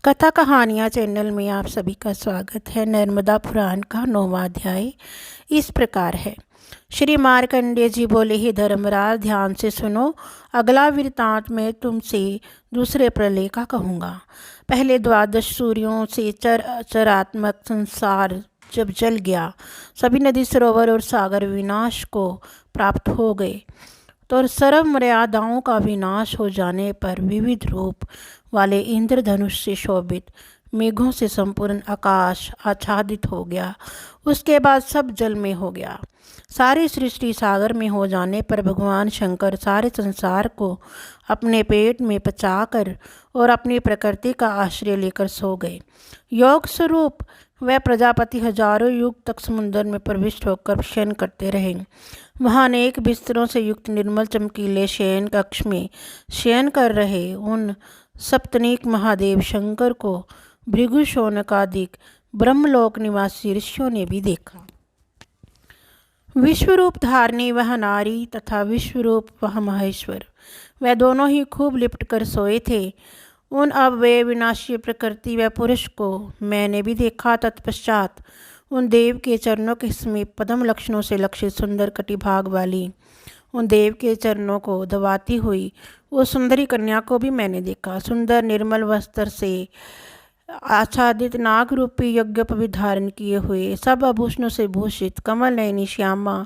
कथा कहानियाँ चैनल में आप सभी का स्वागत है। नर्मदा पुराण का 9वां अध्याय इस प्रकार है। श्री मार्कंडेय जी बोले, ही धर्मराज ध्यान से सुनो। अगला वृतांत मैं तुमसे दूसरे प्रलय का कहूँगा। पहले द्वादश सूर्यों से चरात्मक संसार जब जल गया, सभी नदी सरोवर और सागर विनाश को प्राप्त हो गए, तो सर्व मर्यादाओं का विनाश हो जाने पर विविध रूप वाले इंद्रधनुष से शोभित मेघों से संपूर्ण आकाश आच्छादित हो गया। उसके बाद सब जल में हो गया। सारी सृष्टि सागर में हो जाने पर भगवान शंकर सारे संसार को अपने पेट में पचाकर और अपनी प्रकृति का आश्रय लेकर सो गए। योग स्वरूप वह प्रजापति हजारों युग तक समुद्र में प्रविष्ट होकर शयन करते रहे। वहाँ अनेक बिस्तरों से युक्त निर्मल चमकीले शयन कक्ष में शयन कर रहे उन सप्तनीक महादेव शंकर को भृगु शौनकादिक ब्रह्मलोक निवासी ऋषियों ने भी देखा। विश्वरूप धारणी वह नारी तथा विश्वरूप वह महेश्वर, वह दोनों ही खूब लिपट कर सोए थे। उन अब वे विनाशी प्रकृति व पुरुष को मैंने भी देखा। तत्पश्चात उन देव के चरणों के समीप पद्म लक्षणों से लक्षित सुंदर कटिभाग वाली उन देव के चरणों को दबाती हुई उस सुंदरी कन्या को भी मैंने देखा। सुंदर निर्मल वस्त्र से आच्छादित नाग रूपी यज्ञोपवीत धारण किए हुए सब आभूषणों से भूषित कमल नयनी श्यामा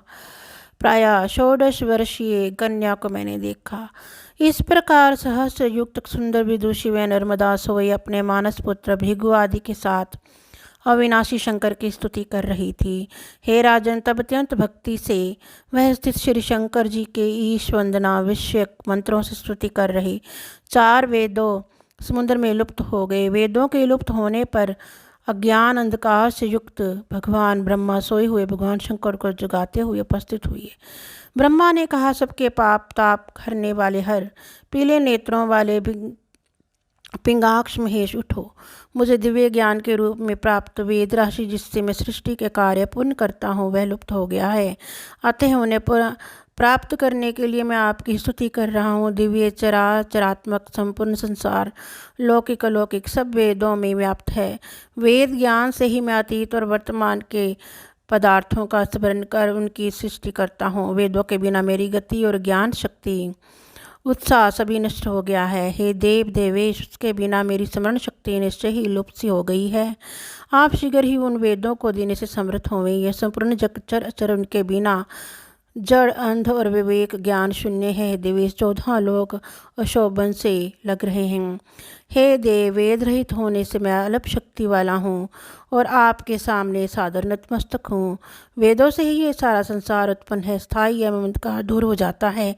प्रायः 16 वर्षीय कन्या को मैंने देखा। इस प्रकार सहस्र युक्त सुंदर विदुषी व नर्मदा सोई अपने मानस पुत्र भृगु आदि के साथ अविनाशी शंकर की स्तुति कर रही थी। हे राजन, तब अत्यंत भक्ति से वह स्थित श्री शंकर जी के ईश वंदना विषयक मंत्रों से स्तुति कर रही 4 वेदों समुद्र में लुप्त हो गए। वेदों के लुप्त होने पर अज्ञान अंधकार से युक्त भगवान ब्रह्मा सोए हुए भगवान शंकर को जगाते हुए उपस्थित हुए। ब्रह्मा ने कहा, सबके पाप ताप करने वाले हर पीले नेत्रों वाले पिंगाक्ष महेश, उठो। मुझे दिव्य ज्ञान के रूप में प्राप्त वेद राशि जिससे मैं सृष्टि के कार्य पूर्ण करता हूँ वह लुप्त हो गया है। अतः उन्हें प्राप्त करने के लिए मैं आपकी स्तुति कर रहा हूँ। दिव्य चरात्मक संपूर्ण संसार लौकिक अलौकिक सब वेदों में व्याप्त है। वेद ज्ञान से ही मैं अतीत और वर्तमान के पदार्थों का स्मरण कर उनकी सृष्टि करता हूँ। वेदों के बिना मेरी गति और ज्ञान शक्ति उत्साह सभी नष्ट हो गया है। हे देव देवेश, उसके बिना मेरी स्मरण शक्ति निश्चय ही लुप्त सी हो गई है। आप शीघ्र ही उन वेदों को देने से समर्थ होंगे। यह संपूर्ण जगचर अचर उनके बिना जड़ अंध और विवेक ज्ञान शून्य है। देवेश 14 लोक अशोभन से लग रहे हैं। हे देव, वेद रहित होने से मैं अल्प शक्ति वाला हूँ और आपके सामने सादर नतमस्तक हूँ। वेदों से ही ये सारा संसार उत्पन्न है। स्थायी एवं अंधकार दूर हो जाता है।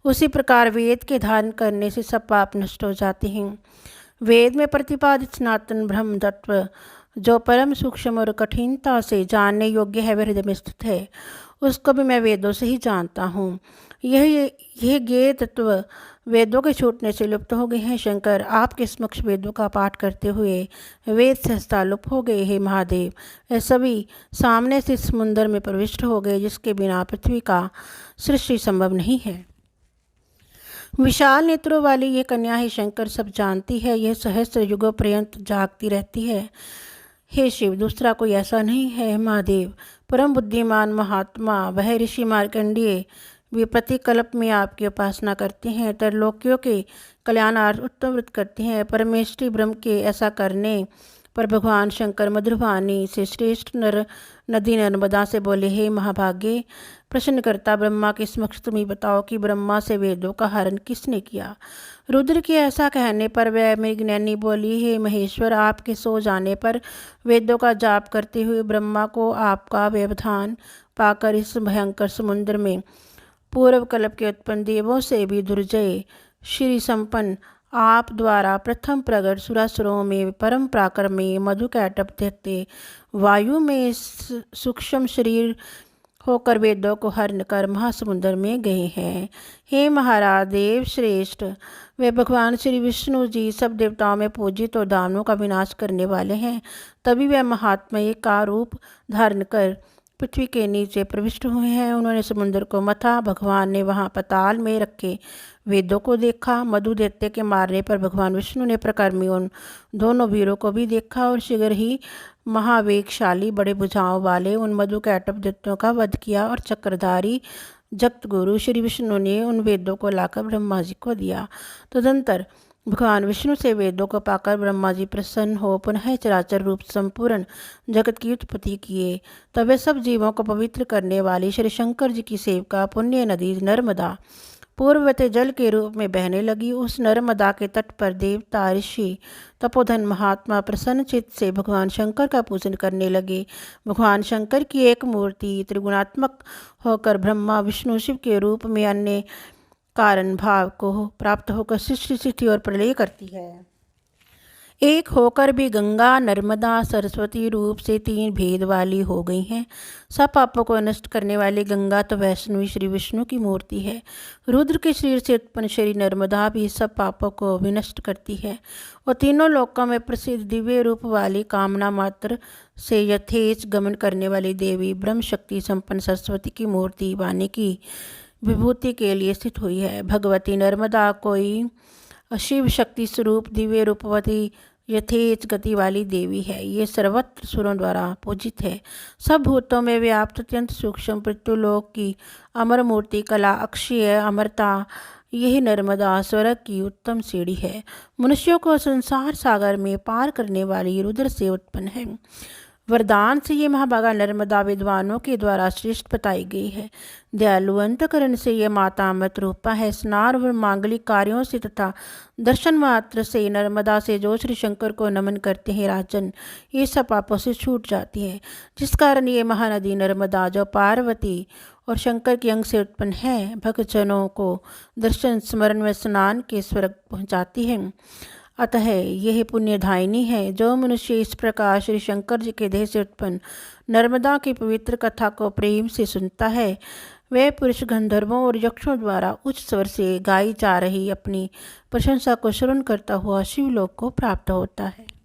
उसी प्रकार वेद के धारण करने से सब पाप नष्ट हो जाते हैं। वेद में प्रतिपादित सनातन ब्रह्म तत्व जो परम सूक्ष्म और कठिनता से जानने योग्य है, वह हृदय में स्थित है। उसको भी मैं वेदों से ही जानता हूँ। यह ज्ञेय तत्व वेदों के छूटने से लुप्त हो गए हैं। शंकर, आपके समक्ष वेदों का पाठ करते हुए वेद सहजता लुप्त हो गए। हे महादेव, वे सभी सामने से समुद्र में प्रविष्ट हो गए, जिसके बिना पृथ्वी का सृष्टि संभव नहीं है। विशाल नेत्रों वाली ये कन्या ही शंकर सब जानती है। यह सहस्त्र युगों पर्यंत जागती रहती है। हे शिव, दूसरा कोई ऐसा नहीं है। महादेव, परम बुद्धिमान महात्मा वह ऋषि मार्कंडेय वे प्रतिकल्प में आपकी उपासना करते हैं। त्रिलोकियों के कल्याणार्थ उत्तम व्रत करते हैं। परमेष्टि ब्रह्म के ऐसा करने पर भगवान शंकर मधुरवाणी से श्रेष्ठ नदी नर्मदा से बोले, हे महाभागे, प्रश्नकर्ता ब्रह्मा के समक्ष तुम ही बताओ कि ब्रह्मा से वेदों का हरण किसने किया। रुद्र के ऐसा कहने पर वह मृगनयनी बोली, हे महेश्वर, आपके सो जाने पर वेदों का जाप करते हुए ब्रह्मा को आपका व्यवधान पाकर इस भयंकर समुद्र में पूर्व कल्प के उत्पन्न देवों से भी दुर्जय श्री संपन्न आप द्वारा प्रथम प्रगट सुरासुरों में परम पराक्रमी मधुकैटभ देते वायु में सूक्ष्म शरीर होकर वेदों को हरण कर महासमुद्र में गए हैं। हे महाराज देव श्रेष्ठ, वे भगवान श्री विष्णु जी सब देवताओं में पूजित और दानवों का विनाश करने वाले हैं। तभी वह महात्मा का रूप धारण कर पृथ्वी के नीचे प्रविष्ट हुए हैं। उन्होंने समुद्र को मथा। भगवान ने वहाँ पाताल में रखे वेदों को देखा। मधु दैत्य के मारने पर भगवान विष्णु ने प्रकर्मी उन दोनों वीरों को भी देखा और शीघ्र ही महावेगशाली बड़े भुजाओं वाले उन मधु कैटभ दैत्यों का वध किया। और चक्रधारी जगत गुरु श्री विष्णु ने उन वेदों को लाकर ब्रह्मा जी को दिया। तदंतर भगवान विष्णु से वेदों को पाकर ब्रह्मा जी प्रसन्न हो पुनः चराचर रूप संपूर्ण जगत की उत्पत्ति किए। तब वे सब जीवों को पवित्र करने वाली श्री शंकर जी की सेविका पुण्य नदी नर्मदा पूर्ववत जल के रूप में बहने लगी। उस नर्मदा के तट पर देवता ऋषि तपोधन महात्मा प्रसन्न चित्त से भगवान शंकर का पूजन करने लगे। भगवान शंकर की एक मूर्ति त्रिगुणात्मक होकर ब्रह्मा विष्णु शिव के रूप में अन्य कारण भाव को प्राप्त होकर सृष्टि स्थिति और प्रलय करती है। एक होकर भी गंगा नर्मदा सरस्वती रूप से तीन भेद वाली हो गई हैं। सब पापों को नष्ट करने वाली गंगा तो वैष्णवी श्री विष्णु की मूर्ति है। रुद्र के शरीर से उत्पन्न श्री नर्मदा भी सब पापों को विनष्ट करती है। और तीनों लोकों में प्रसिद्ध दिव्य रूप वाली कामना मात्र से यथेच गमन करने वाली देवी ब्रह्म शक्ति संपन्न सरस्वती की मूर्ति वाणी की विभूति के लिए स्थित हुई है। भगवती नर्मदा कोई शिव शक्ति स्वरूप दिव्य रूपवती यथेच गति वाली देवी है। ये सर्वत्र सुरों द्वारा पूजित है। सब भूतों में व्याप्त अत्यंत सूक्ष्म पृथ्वीलोक की अमर मूर्ति कला अक्षय अमरता यही नर्मदा स्वर्ग की उत्तम सीढ़ी है। मनुष्यों को संसार सागर में पार करने वाली रुद्र से उत्पन्न है। वरदान से ये महाभागा नर्मदा विद्वानों के द्वारा श्रेष्ठ बताई गई है। दयालु अंतकरण से ये माता अमृत रूपा है। स्नान और मांगलिक कार्यों से तथा दर्शन मात्र से नर्मदा से जो श्री शंकर को नमन करते हैं राजन, ये सब पापों से छूट जाती है। जिस कारण ये महानदी नर्मदा जो पार्वती और शंकर के अंग से उत्पन्न है, भक्तजनों को दर्शन स्मरण में स्नान के स्वर्ग पहुँचाती है। अतः यह पुण्यदायिनी है। जो मनुष्य इस प्रकार श्री शंकर जी के देह से उत्पन्न नर्मदा की पवित्र कथा को प्रेम से सुनता है, वह पुरुष गंधर्वों और यक्षों द्वारा उच्च स्वर से गाई जा रही अपनी प्रशंसा को श्रवण करता हुआ शिवलोक को प्राप्त होता है।